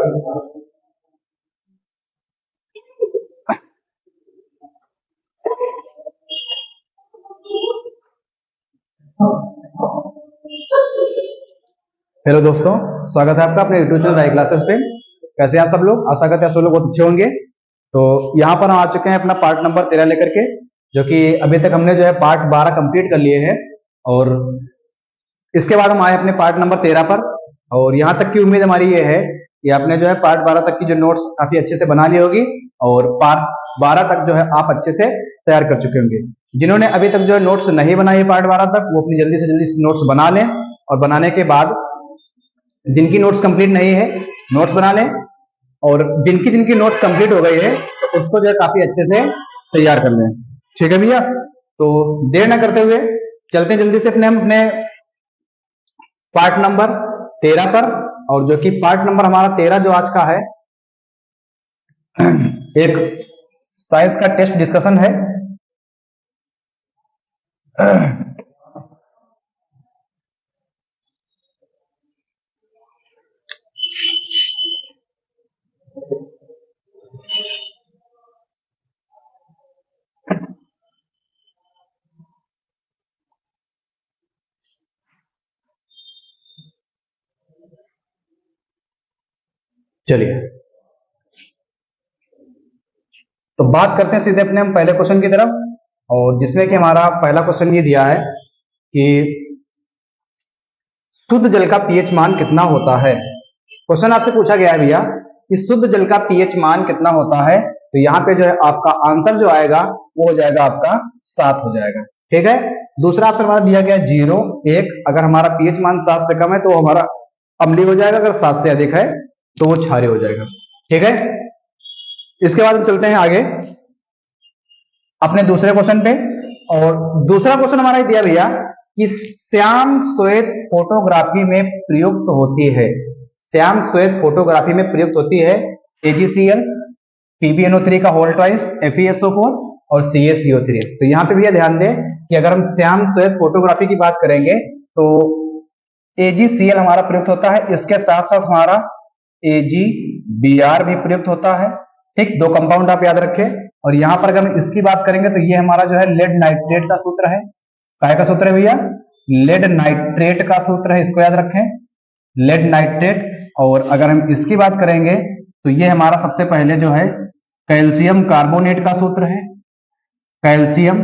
Hello दोस्तों, स्वागत है आपका अपने यूट्यूब चैनल राय क्लासेस पे। कैसे हैं आप सब लोग? आशा करते हैं आप सब लोग बहुत अच्छे होंगे। तो यहाँ पर हम आ चुके हैं अपना पार्ट नंबर 13 लेकर के, जो कि अभी तक हमने जो है पार्ट 12 कंप्लीट कर लिए हैं और इसके बाद हम आए अपने पार्ट नंबर 13 पर। और यहाँ तक की उम्मीद हमारी ये है कि आपने जो है पार्ट 12 तक की जो नोट्स काफी अच्छे से बना ली होगी और पार्ट 12 तक जो है आप अच्छे से तैयार कर चुके होंगे। जिन्होंने अभी तक जो है नोट्स नहीं बनाए पार्ट 12 तक, वो अपनी जल्दी से जल्दी नोट्स बना लें और बनाने के बाद जिनकी नोट्स कंप्लीट नहीं है नोट्स बना लें और जिनकी जिनकी नोट्स कंप्लीट हो गई है तो उसको जो है काफी अच्छे से तैयार कर लें। ठीक है भैया, तो देर ना करते हुए चलते हैं जल्दी से हम अपने पार्ट नंबर 13 पर। और जो कि पार्ट नंबर हमारा 13 जो आज का है एक साइंस का टेस्ट डिस्कशन है। चलिए, तो बात करते हैं सीधे अपने हम पहले क्वेश्चन की तरफ, और जिसमें कि हमारा पहला क्वेश्चन ये दिया है कि शुद्ध जल का पीएच मान कितना होता है। क्वेश्चन आपसे पूछा गया है भैया कि शुद्ध जल का पीएच मान कितना होता है, तो यहाँ पे जो है आपका आंसर जो आएगा वो हो जाएगा आपका 7 हो जाएगा। ठीक है, दूसरा ऑप्शन हमारा दिया गया 0, 1। अगर हमारा पीएच मान 7 से कम है तो हमारा अम्लीय हो जाएगा, अगर 7 से अधिक है तो वो क्षारीय हो जाएगा। ठीक है, इसके बाद हम चलते हैं आगे अपने दूसरे क्वेश्चन पे। और दूसरा क्वेश्चन हमारा दिया भैया कि श्याम श्वेत फोटोग्राफी में प्रयुक्त होती है। श्याम श्वेत फोटोग्राफी में प्रयुक्त होती है AgCl, PbNO3 का होल ट्वाइस, FeSO4 और CaCO3। तो यहाँ पे भैया ध्यान दें कि अगर हम श्याम श्वेत फोटोग्राफी की बात करेंगे तो AgCl हमारा प्रयुक्त होता है, इसके साथ साथ हमारा AgBr भी प्रयुक्त होता है। ठीक, दो कंपाउंड आप याद रखें। और यहाँ पर अगर हम इसकी बात करेंगे तो ये हमारा जो है लेड नाइट्रेट का सूत्र है। काय का सूत्र है भैया? लेड नाइट्रेट का सूत्र है, इसको याद रखें, लेड नाइट्रेट। और अगर हम इसकी बात करेंगे तो ये हमारा सबसे पहले जो है कैल्शियम कार्बोनेट का सूत्र है, कैल्शियम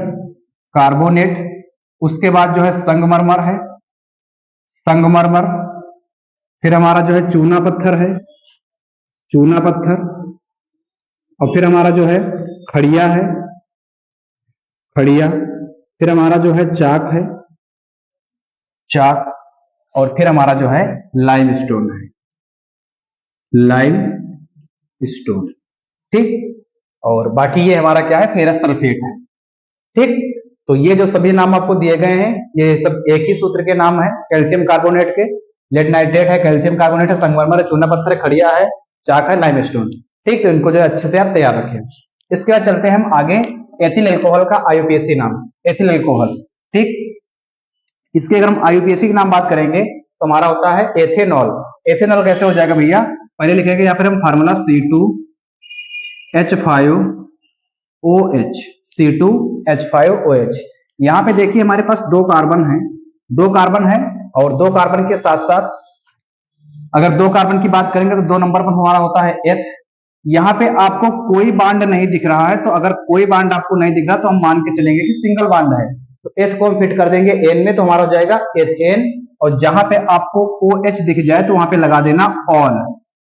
कार्बोनेट। उसके बाद जो है संगमरमर है, संगमरमर। फिर हमारा जो है चूना पत्थर है, चूना पत्थर। और फिर हमारा जो है खड़िया है, खड़िया। फिर हमारा जो है चाक है, चाक। और फिर हमारा जो है लाइम स्टोन है, लाइम स्टोन। ठीक, और बाकी ये हमारा क्या है, फेरस सल्फेट है। ठीक, तो ये जो सभी नाम आपको दिए गए हैं ये सब एक ही सूत्र के नाम है, कैल्शियम कार्बोनेट के। लेड नाइट्रेट है, कैल्शियम कार्बोनेट है, संगमरमर है, चूना पत्थर है, खड़िया है, चाक है, लाइम स्टोन। ठीक, तो इनको जो है अच्छे से आप तैयार रखें। इसके बाद चलते हैं हम आगे एथिल अल्कोहल का IUPAC नाम, एथिल अल्कोहल। ठीक, इसके अगर हम IUPAC की नाम बात करेंगे तो हमारा होता है एथेनॉल। एथेनॉल कैसे हो जाएगा भैया? पहले लिखेंगे यहाँ पर हम फार्मूला C2H5OH, C2H5OH। यहाँ पे देखिए हमारे पास दो कार्बन है, दो कार्बन है। और दो कार्बन के साथ साथ अगर दो कार्बन की बात करेंगे तो 2 नंबर पर हमारा होता है एथ। यहाँ पे आपको कोई बांड नहीं दिख रहा है, तो अगर कोई बांड आपको नहीं दिख रहा तो हम मान के चलेंगे कि सिंगल बांड है। तो एथ को हम फिट कर देंगे एन में, तो हमारा हो जाएगा एथेन। और जहां पे आपको OH दिख जाए तो वहां पे लगा देना ऑल।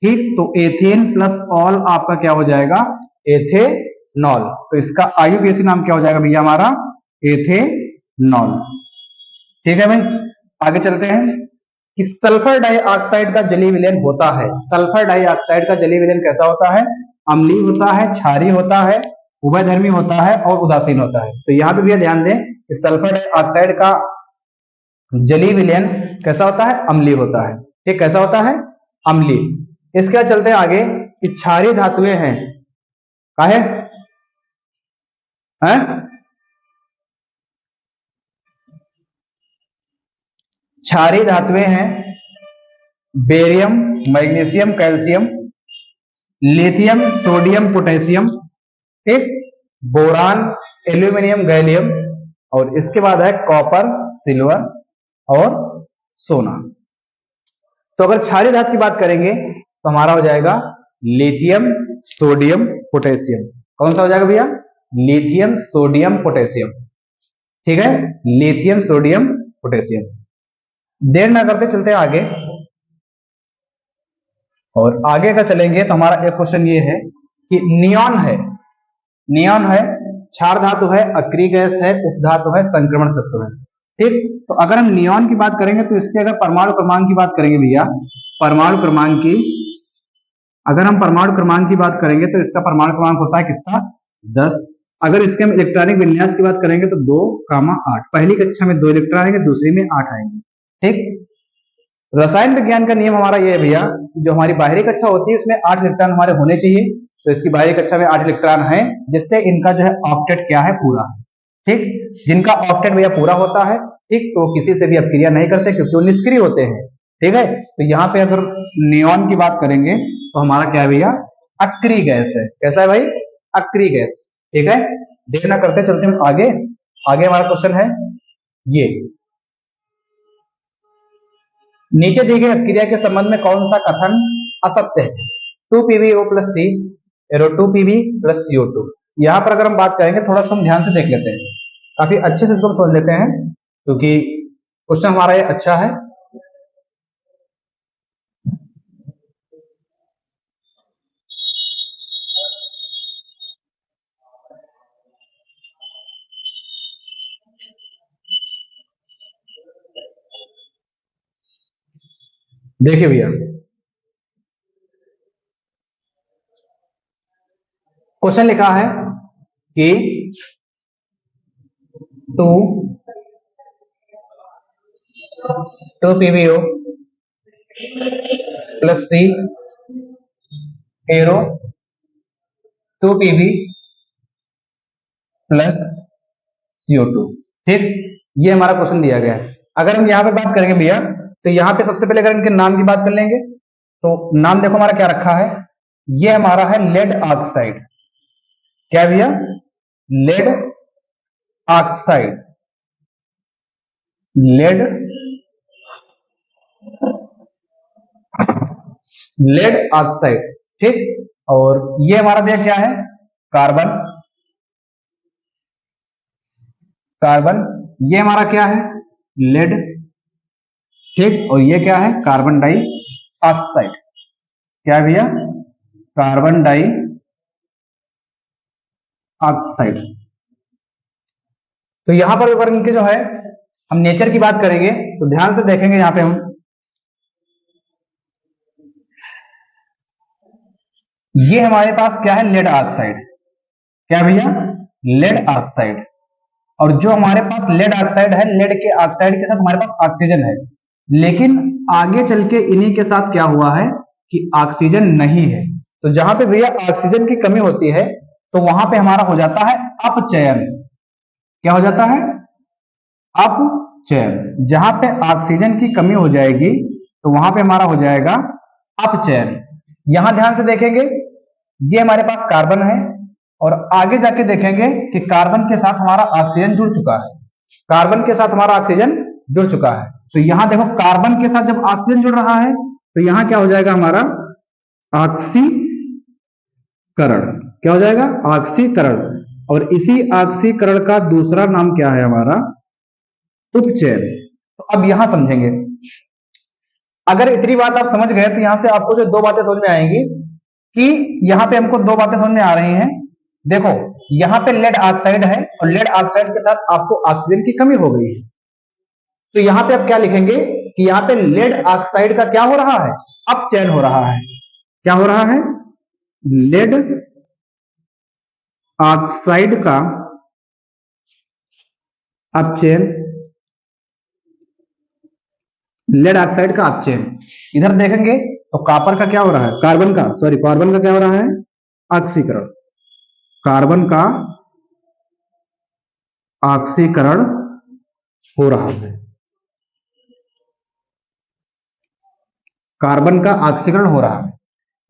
ठीक, तो एथेन प्लस ऑल आपका क्या हो जाएगा? एथेनॉल। तो इसका IUPAC नाम क्या हो जाएगा भैया? हमारा एथेनॉल। ठीक है भाई, आगे चलते हैं कि सल्फर डाइऑक्साइड का जलीय विलयन होता है। सल्फर डाइऑक्साइड का जलीय विलयन कैसा होता है? अम्लीय होता है, क्षारीय होता है, उभयधर्मी होता है और उदासीन होता है। तो यहाँ पे भी ध्यान दें कि सल्फर डाइऑक्साइड का जलीय विलयन कैसा होता है? अम्लीय होता है। ठीक, कैसा होता है? अम्लीय। इसके बाद चलते हैं आगे कि क्षारीय धातुएं हैं, काहे हैं? क्षारीय धातुएं हैं barium, magnesium, calcium. Lithium, sodium, potassium, ठीक, बोरान, एल्यूमिनियम, गैलियम, और इसके बाद है कॉपर, सिल्वर और सोना। तो अगर क्षारीय धातु की बात करेंगे तो हमारा हो जाएगा लिथियम, सोडियम, पोटेशियम। कौन सा हो जाएगा भैया? Lithium, sodium, potassium. ठीक है, लिथियम, सोडियम, पोटेशियम। देर ना करते चलते हैं आगे, और आगे का चलेंगे तो हमारा एक क्वेश्चन ये है कि नियॉन है, नियॉन है, क्षार धातु है, अक्रिय गैस है, उपधातु है, संक्रमण तत्व है। ठीक, तो अगर हम नियॉन की बात करेंगे तो इसके अगर परमाणु क्रमांक की बात करेंगे भैया, परमाणु क्रमांक की, अगर हम परमाणु क्रमांक की बात करेंगे तो इसका परमाणु क्रमांक होता है कितना? 10। अगर इसके हम इलेक्ट्रॉनिक विन्यास की बात करेंगे तो 2, 8। पहली कक्षा में 2 इलेक्ट्रॉन आएंगे, दूसरी में 8 आएंगे। ठीक, रसायन विज्ञान का नियम हमारा ये है भैया, जो हमारी बाहरी कक्षा होती है उसमें 8 इलेक्ट्रॉन हमारे होने चाहिए, तो इसकी बाहरी कक्षा में 8 इलेक्ट्रॉन है, जिससे इनका जो है ऑक्टेट क्या है? पूरा है। ठीक, जिनका ऑक्टेट भैया पूरा होता है, ठीक, तो किसी से भी अपक्रिया नहीं करते क्योंकि वो निष्क्रिय होते हैं। ठीक है, तो यहाँ पे अगर नियॉन की बात करेंगे तो हमारा क्या है भैया? अक्रिय गैस है। कैसा है भाई? अक्रिय गैस। ठीक है, देर ना करते चलते हम आगे। आगे हमारा क्वेश्चन है ये, नीचे दी गई अपक्रिया के संबंध में कौन सा कथन असत्य है? 2PbO + C arrow 2Pb + CO2। यहां पर अगर हम बात करेंगे, थोड़ा सा हम ध्यान से देख लेते हैं, काफी अच्छे से इसको समझ लेते हैं, क्योंकि क्वेश्चन हमारा ये अच्छा है। देखिए भैया, क्वेश्चन लिखा है कि 2PbO + C arrow 2Pb + CO2। ठीक, ये हमारा क्वेश्चन दिया गया है। अगर हम यहाँ पे बात करेंगे भैया, तो यहाँ पे सबसे पहले अगर इनके नाम की बात कर लेंगे तो नाम देखो हमारा क्या रखा है, ये हमारा है लेड ऑक्साइड। क्या भैया? Lead oxide, lead, lead oxide. ठीक, और ये हमारा भैया क्या है? कार्बन, कार्बन, ये हमारा क्या है? लेड। ठीक, और ये क्या है? Carbon dioxide. क्या भैया? Carbon dioxide. तो यहां पर अगर इनके जो है हम नेचर की बात करेंगे तो ध्यान से देखेंगे, यहां पे हम ये हमारे पास क्या है? Lead oxide. क्या भैया? Lead oxide. और जो हमारे पास लेड ऑक्साइड है, लेड के ऑक्साइड के साथ हमारे पास ऑक्सीजन है, लेकिन आगे चल के इन्हीं के साथ क्या हुआ है कि ऑक्सीजन नहीं है। तो जहां पे भैया ऑक्सीजन की कमी होती है तो वहां पे हमारा हो जाता है अपचयन। क्या हो जाता है? अपचयन। जहां पे ऑक्सीजन की कमी हो जाएगी तो वहां पे हमारा हो जाएगा अपचयन। यहां ध्यान से देखेंगे, ये हमारे पास कार्बन है, और आगे जाके देखेंगे कि कार्बन के साथ हमारा ऑक्सीजन जुड़ चुका है, कार्बन के साथ हमारा ऑक्सीजन जुड़ चुका है। तो यहां देखो, कार्बन के साथ जब ऑक्सीजन जुड़ रहा है तो यहां क्या हो जाएगा? हमारा ऑक्सीकरण। क्या हो जाएगा? ऑक्सीकरण। और इसी ऑक्सीकरण का दूसरा नाम क्या है? हमारा उपचयन। तो अब यहां समझेंगे, अगर इतनी बात आप समझ गए तो यहां से आपको जो दो बातें समझ में आएंगी, कि यहां पे हमको दो बातें समझ में आ रही हैं। देखो, यहां पे लेड ऑक्साइड है और लेड ऑक्साइड के साथ आपको ऑक्सीजन की कमी हो गई है, तो यहां पे आप क्या लिखेंगे कि यहां पे लेड ऑक्साइड का क्या हो रहा है? अपचयन हो रहा है। क्या हो रहा है? लेड ऑक्साइड का अपचयन, लेड ऑक्साइड का अपचयन। इधर देखेंगे तो कॉपर का क्या हो रहा है? कार्बन का, सॉरी, कार्बन का क्या हो रहा है? ऑक्सीकरण। कार्बन का ऑक्सीकरण हो रहा है, कार्बन का ऑक्सीकरण हो रहा है।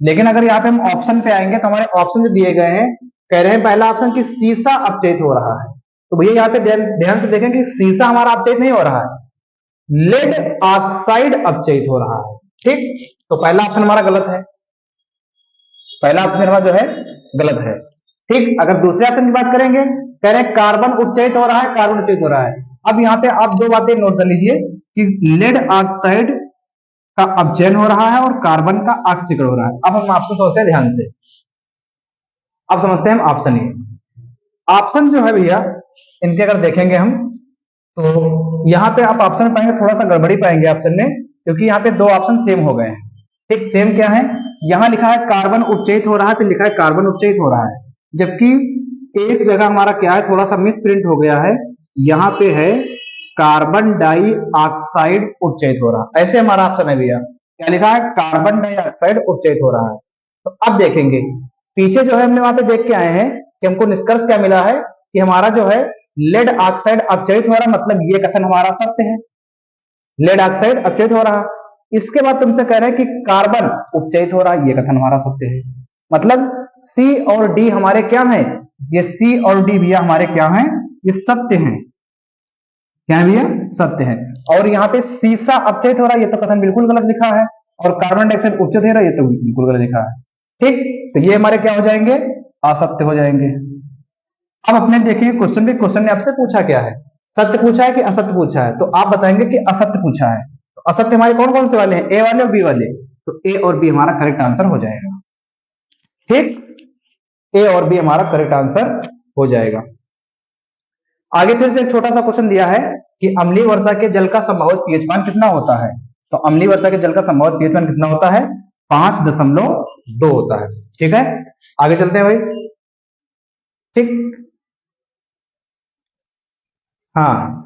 लेकिन अगर यहाँ पे हम ऑप्शन पे आएंगे तो हमारे ऑप्शन जो दिए गए हैं, कह रहे हैं पहला ऑप्शन कि सीसा अपचयित हो रहा है। तो भैया यहाँ पे ध्यान से देखें कि सीसा हमारा अपचयित नहीं हो रहा है, लेड ऑक्साइड अपचयित हो रहा है। ठीक, तो पहला ऑप्शन हमारा गलत है, पहला ऑप्शन हमारा जो है गलत है। ठीक, अगर दूसरे ऑप्शन की बात करेंगे, कह रहे हैं कार्बन उपचयित हो रहा है, कार्बन उपचयित हो रहा है। अब यहाँ पे आप दो बातें नोट कर लीजिए कि लेड ऑक्साइड का अपचयन हो रहा है और कार्बन का ऑक्सीकरण हो रहा है। अब हम ऑप्शन समझते हैं ध्यान से, अब समझते हैं हम ऑप्शन। ये ऑप्शन जो है भैया, इनके अगर देखेंगे हम तो यहाँ पे आप ऑप्शन पाएंगे थोड़ा सा गड़बड़ी पाएंगे ऑप्शन में, क्योंकि यहाँ पे दो ऑप्शन सेम हो गए हैं। ठीक, सेम क्या है, यहाँ लिखा है कार्बन उपचयित हो रहा है, फिर लिखा है कार्बन उपचयित हो रहा है, जबकि एक जगह हमारा क्या है, थोड़ा सा मिस प्रिंट हो गया है, यहाँ पे है कार्बन डाइऑक्साइड उपचयित हो रहा है। ऐसे हमारा ऑप्शन है भैया, क्या लिखा है, कार्बन डाइऑक्साइड उपचयित हो रहा है। तो अब देखेंगे पीछे जो है हमने वहां पे देख के आए हैं कि हमको निष्कर्ष क्या मिला है कि हमारा जो है लेड ऑक्साइड अपचयित हो रहा है, मतलब ये कथन हमारा सत्य है, लेड ऑक्साइड अपचयित हो रहा है। इसके बाद तुमसे कह रहे हैं कि कार्बन उपचयित हो रहा है, ये कथन हमारा सत्य है, मतलब सी और डी हमारे क्या हैं, ये सी और डी भैया हमारे क्या हैं, ये सत्य हैं, क्या है भैया, सत्य है। और यहाँ पे सीसा अपचयित हो रहा है, ये तो कथन बिल्कुल गलत लिखा है, और कार्बन डाइऑक्साइड उपचयित हो रहा है, ये तो बिल्कुल गलत लिखा है। ठीक, तो ये हमारे क्या हो जाएंगे, असत्य हो जाएंगे। अब अपने देखिए क्वेश्चन पे, क्वेश्चन ने आपसे पूछा क्या है, सत्य पूछा है कि असत्य पूछा है, तो आप बताएंगे कि असत्य पूछा है। तो असत्य हमारे कौन कौन से वाले हैं, ए वाले और बी वाले, तो ए और बी हमारा करेक्ट आंसर हो जाएगा। ठीक, ए और बी हमारा करेक्ट आंसर हो जाएगा। आगे फिर से एक छोटा सा क्वेश्चन दिया है कि अम्लीय वर्षा के जल का संभावित पीएच मान कितना होता है। तो अम्लीय वर्षा के जल का संभावित पीएच मान कितना होता है, 5.2 होता है। ठीक है, आगे चलते हैं भाई। ठीक, हाँ,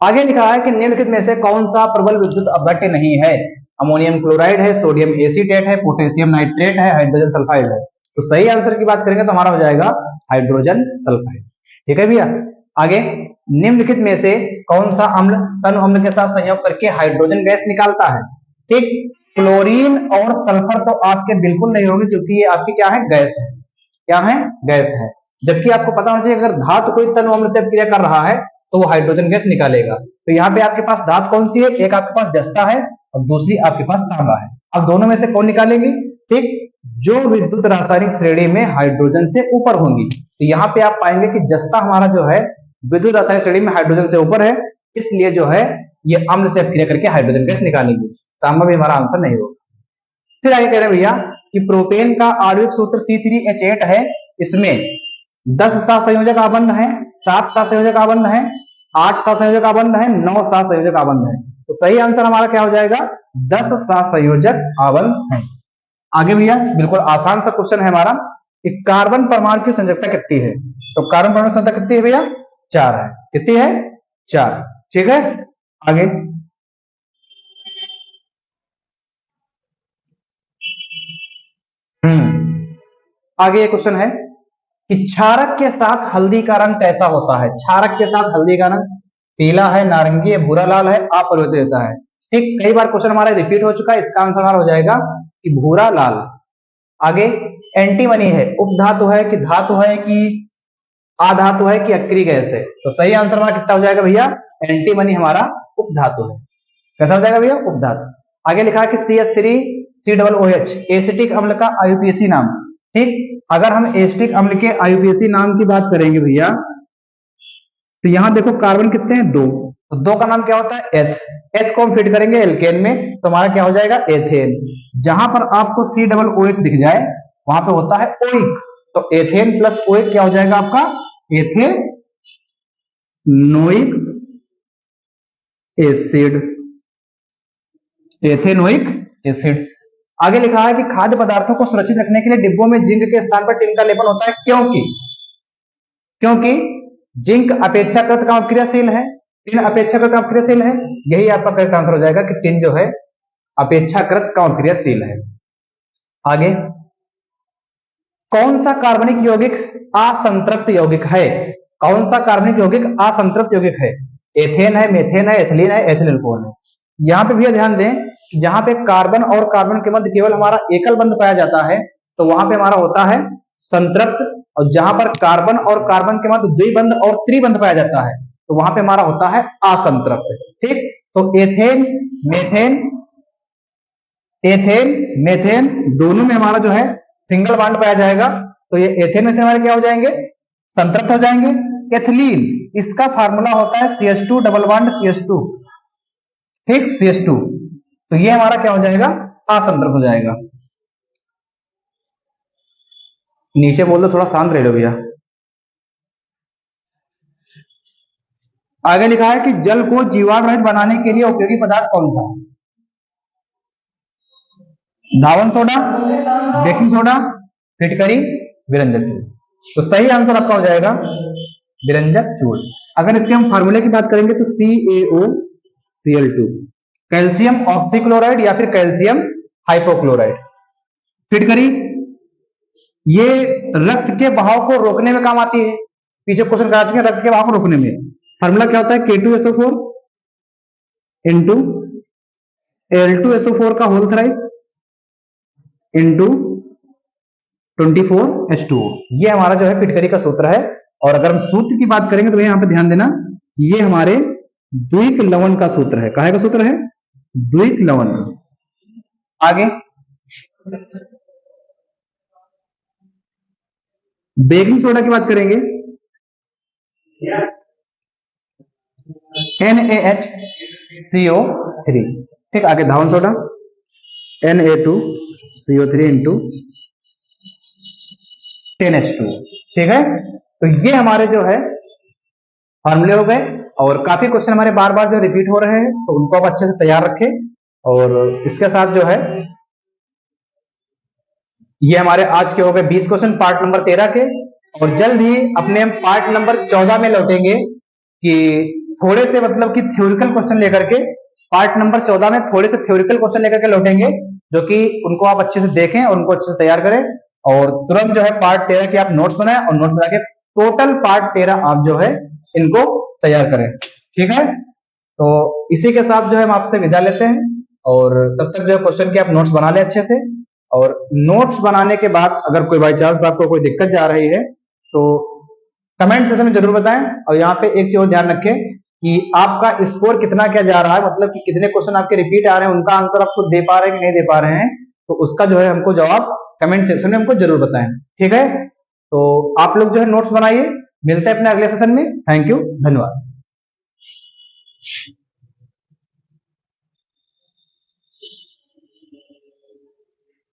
आगे लिखा है कि निम्नलिखित में से कौन सा प्रबल विद्युत अपघट्य नहीं है, अमोनियम क्लोराइड है, सोडियम एसीटेट है, पोटेशियम नाइट्रेट है, हाइड्रोजन सल्फाइड है। तो सही आंसर की बात करेंगे तो हमारा हो जाएगा हाइड्रोजन सल्फाइड। ठीक है भैया, आगे निम्नलिखित में से कौन सा अम्ल तनु अम्ल के साथ संयोग करके हाइड्रोजन गैस निकालता है। ठीक, क्लोरीन और सल्फर तो आपके बिल्कुल नहीं होंगे, क्योंकि ये आपकी क्या है, गैस है, क्या है, गैस है। जबकि आपको पता होना चाहिए अगर धातु कोई तनु अम्ल से क्रिया कर रहा है तो वो हाइड्रोजन गैस निकालेगा। तो यहाँ पे आपके पास धातु कौन सी है, एक आपके पास जस्ता है और दूसरी आपके पास तांबा है। अब दोनों में से कौन निकालेंगे, ठीक, जो विद्युत रासायनिक श्रेणी में हाइड्रोजन से ऊपर होंगी। तो यहाँ पे आप पाएंगे कि जस्ता हमारा जो है विद्युत रासायनिक श्रेणी में हाइड्रोजन से ऊपर है, इसलिए जो है ये अम्ल से क्रिया करके हाइड्रोजन गैस निकालेंगे। तांबा भी हमारा आंसर नहीं होगा। फिर आगे कह रहे हैं भैया कि प्रोपेन का आणविक सूत्र C3H8 है, इसमें 10 सहसंयोजक आबंध है, 7 सहसंयोजक आबंध है, 8 सहसंयोजक आबंध है, 9 सहसंयोजक आबंध है। तो सही आंसर हमारा क्या हो जाएगा, 10 सहसंयोजक आबंध है। आगे भैया बिल्कुल आसान सा क्वेश्चन है हमारा कि कार्बन परमाणु की संयोजकता कितनी है। तो कार्बन परमाणु संयोजकता कितनी है भैया, 4 है। कितनी है, 4। ठीक है, आगे आगे ये क्वेश्चन है कि क्षारक के साथ हल्दी का रंग कैसा होता है। क्षारक के साथ हल्दी का रंग पीला है, नारंगी है, भूरा लाल है, अपरिवर्तित होता है। ठीक, कई बार क्वेश्चन हमारा रिपीट हो चुका है, इसका आंसर हमारा हो जाएगा कि भूरा लाल। आगे एंटीमनी है, उपधातु है कि धातु है कि आधातु है कि अक्रिय गैस है। तो सही आंसर हमारा कितना हो जाएगा भैया, एंटीमनी हमारा उपधातु है। कैसा हो जाएगा भैया, उपधातु। आगे लिखा है कि CH3COOH एसिटिक अम्ल का आईयूपीएसी नाम। ठीक, अगर हम एसिटिक अम्ल के आईयूपीएसी नाम की बात करेंगे भैया, तो यहां देखो कार्बन कितने हैं, 2। तो 2 का नाम क्या होता है, एथ। एथ को हम फिट करेंगे एल्केन में तो हमारा क्या हो जाएगा, एथेन। जहां पर आपको COOH दिख जाए वहां पे होता है ओइक। तो एथेन प्लस ओइक क्या हो जाएगा आपका, एथेनोइक एसिड, एथेनोइक एसिड। आगे लिखा है कि खाद्य पदार्थों को सुरक्षित रखने के लिए डिब्बों में जिंक के स्थान पर टिन का लेपन होता है, क्योंकि जिंक अपेक्षाकृत कम अपक्रियाशील है, टिन अपेक्षाकृत अपक्रियाशील है। यही आपका करेक्ट आंसर हो जाएगा कि टिन जो है अपेक्षाकृत कम अपक्रियाशील है। आगे कौन सा कार्बनिक यौगिक असंतृप्त यौगिक है, कौन सा कार्बनिक यौगिक असंतृप्त यौगिक है। एथेन है, मेथेन है, एथिलीन है, एथिल अल्कोहल है। यहाँ पे भैया ध्यान दें, जहां पे कार्बन और कार्बन के मध्य केवल हमारा एकल बंध पाया जाता है तो वहां पे हमारा होता है संतृप्त, और जहां पर कार्बन और कार्बन के मध्य द्विबंध और त्रिबंध पाया जाता है तो वहां पे हमारा होता है असंतृप्त। ठीक, तो एथेन मेथेन, एथेन मेथेन दोनों में हमारा जो है सिंगल बॉन्ड पाया जाएगा, तो ये एथेन मेथेन हमारे क्या हो जाएंगे, संतृप्त हो जाएंगे। एथिलीन, इसका फार्मूला होता है CH2 डबल बॉन्ड CH2, ठीक, CH2, तो ये हमारा क्या हो जाएगा, असंतृप्त हो जाएगा। नीचे बोल दो, थोड़ा शांत रह लो भैया। आगे लिखा है कि जल को जीवाणु रहित बनाने के लिए उपयोगी पदार्थ कौन सा, धावन सोडा, बेकिंग सोडा, फिटकरी, विरंजक चूर्ण। तो सही आंसर आपका हो जाएगा विरंजक चूर्ण। अगर इसके हम फार्मूले की बात करेंगे तो CaOCl2, कैल्शियम ऑक्सीक्लोराइड या फिर कैल्शियम हाइपोक्लोराइड। फिटकरी, ये रक्त के बहाव को रोकने में काम आती है, पीछे क्वेश्चन करा चुके हैं रक्त के बहाव को रोकने में। फार्मूला क्या होता है, K2SO4 इंटू L2SO4 का होल थ्राइस इंटू 24H2O, ये हमारा जो है फिटकरी का सूत्र है। और अगर हम सूत्र की बात करेंगे तो यहाँ पे ध्यान देना, ये हमारे द्विक लवण का सूत्र है। काहे का सूत्र है, द्विक लवण। आगे बेकिंग सोडा की बात करेंगे, NaHCO3, ठीक। आगे धावन सोडा Na2CO3 इंटू 10H2, ठीक है। तो ये हमारे जो है फॉर्मूले हो गए, और काफी क्वेश्चन हमारे बार बार जो रिपीट हो रहे हैं तो उनको आप अच्छे से तैयार रखें। और इसके साथ जो है ये हमारे आज के हो गए 20 क्वेश्चन पार्ट नंबर 13 के, और जल्द ही अपने हम पार्ट नंबर 14 में लौटेंगे कि थोड़े से मतलब कि थ्योरिकल क्वेश्चन लेकर के, पार्ट नंबर 14 में थोड़े से थ्योरिकल क्वेश्चन लेकर के लौटेंगे, जो कि उनको आप अच्छे से देखें और उनको अच्छे से तैयार करें, और तुरंत जो है पार्ट 13 के आप नोट्स बनाएं, और नोट्स बना के टोटल पार्ट 13 आप जो है इनको तैयार करें, ठीक है। तो इसी के साथ जो है हम आपसे विदा लेते हैं, और तब तक जो है क्वेश्चन के आप नोट्स बना लें अच्छे से। और नोट्स बनाने के बाद अगर कोई बाई चांस आपको कोई दिक्कत जा रही है तो कमेंट सेक्शन में जरूर बताएं। और यहाँ पे एक चीज और ध्यान रखें कि आपका स्कोर कितना क्या जा रहा है, मतलब कि कितने क्वेश्चन आपके रिपीट आ रहे हैं, उनका आंसर आप खुद दे पा रहे हैं कि नहीं दे पा रहे हैं, तो उसका जो है हमको जवाब कमेंट सेक्शन में हमको जरूर बताएं, ठीक है। तो आप लोग जो है नोट्स बनाइए, मिलते हैं अपने अगले सेशन में। थैंक यू, धन्यवाद।